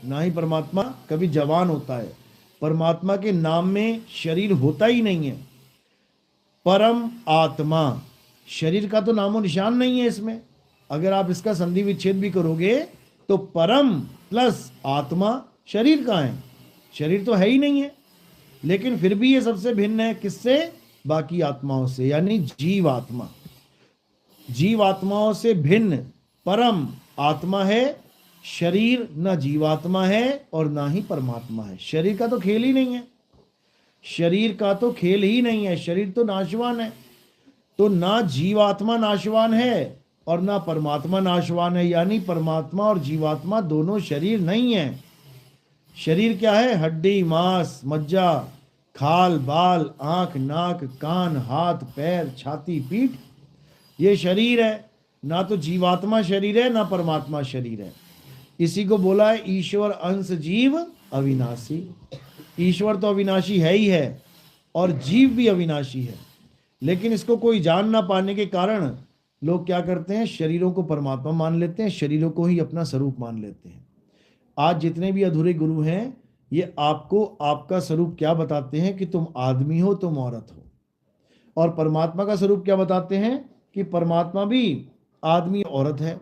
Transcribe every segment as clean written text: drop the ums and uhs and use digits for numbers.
ना ही परमात्मा कभी जवान होता है। परमात्मा के नाम में शरीर होता ही नहीं है। परम आत्मा, शरीर का तो नामो निशान नहीं है इसमें। अगर आप इसका संधि विच्छेद भी करोगे तो परम प्लस आत्मा, शरीर कहाँ है? शरीर तो है ही नहीं है। लेकिन फिर भी ये सबसे भिन्न है, किससे? बाकी आत्माओं से, यानी जीव आत्मा। जीव आत्माओं से भिन्न परम आत्मा है। शरीर न जीवात्मा है और ना ही परमात्मा है। शरीर का तो खेल ही नहीं है। शरीर का तो खेल ही नहीं है। शरीर तो नाशवान है। तो ना जीवात्मा नाशवान है और ना परमात्मा नाशवान है, यानी परमात्मा और जीवात्मा दोनों शरीर नहीं है। शरीर क्या है? हड्डी, मांस, मज्जा, खाल, बाल, आंख, नाक, कान, हाथ, पैर, छाती, पीठ, ये शरीर है। ना तो जीवात्मा शरीर है ना परमात्मा शरीर है। इसी को बोला है ईश्वर अंश जीव अविनाशी। ईश्वर तो अविनाशी है ही है और जीव भी अविनाशी है। लेकिन इसको कोई जान ना पाने के कारण लोग क्या करते हैं? शरीरों को परमात्मा मान लेते हैं, शरीरों को ही अपना स्वरूप मान लेते हैं। आज जितने भी अधूरे गुरु हैं, ये आपको आपका स्वरूप क्या बताते हैं? कि तुम आदमी हो, तुम औरत हो। और परमात्मा का स्वरूप क्या बताते हैं? कि परमात्मा भी आदमी औरत है,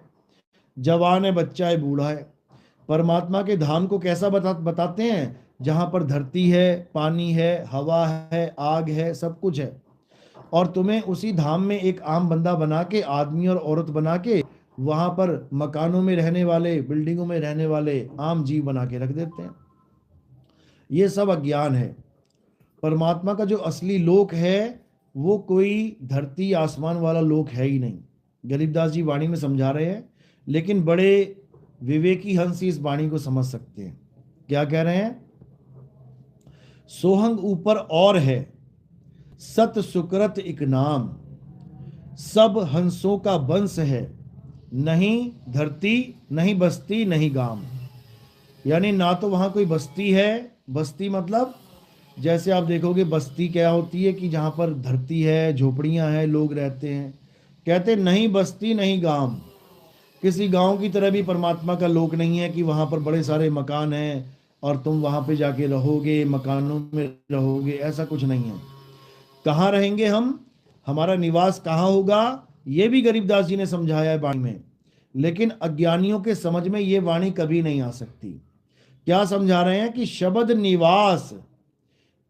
जवान है, बच्चा है, बूढ़ा है। परमात्मा के धाम को कैसा बताते हैं? जहां पर धरती है, पानी है, हवा है, आग है, सब कुछ है। और तुम्हें उसी धाम में एक आम बंदा बना के, आदमी और औरत बना के, वहां पर मकानों में रहने वाले, बिल्डिंगों में रहने वाले आम जीव बना के रख देते हैं। ये सब अज्ञान है। परमात्मा का जो असली लोक है वो कोई धरती आसमान वाला लोक है ही नहीं। गरीबदास जी वाणी में समझा रहे हैं, लेकिन बड़े विवेकी हंस इस वाणी को समझ सकते हैं। क्या कह रहे हैं? सोहंग ऊपर और है, सत सुकृत एक नाम, सब हंसों का वंश है, नहीं धरती नहीं बस्ती नहीं गांव। यानी ना तो वहां कोई बस्ती है। बस्ती मतलब जैसे आप देखोगे बस्ती क्या होती है? कि जहां पर धरती है, झोपड़ियां हैं, लोग रहते हैं। कहते नहीं बस्ती नहीं गांव। किसी गांव की तरह भी परमात्मा का लोक नहीं है कि वहां पर बड़े सारे मकान हैं और तुम वहां पे जाके रहोगे, मकानों में रहोगे, ऐसा कुछ नहीं है। कहाँ रहेंगे हम? हमारा निवास कहाँ होगा? ये भी गरीबदास जी ने समझाया है वाणी में। लेकिन अज्ञानियों के समझ में ये वाणी कभी नहीं आ सकती। क्या समझा रहे हैं? कि शब्द निवास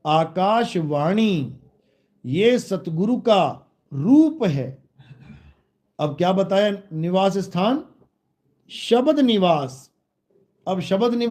आकाशवाणी ये सतगुरु का रूप है। अब क्या बताया? निवास स्थान शब्द निवास। अब शब्द निवास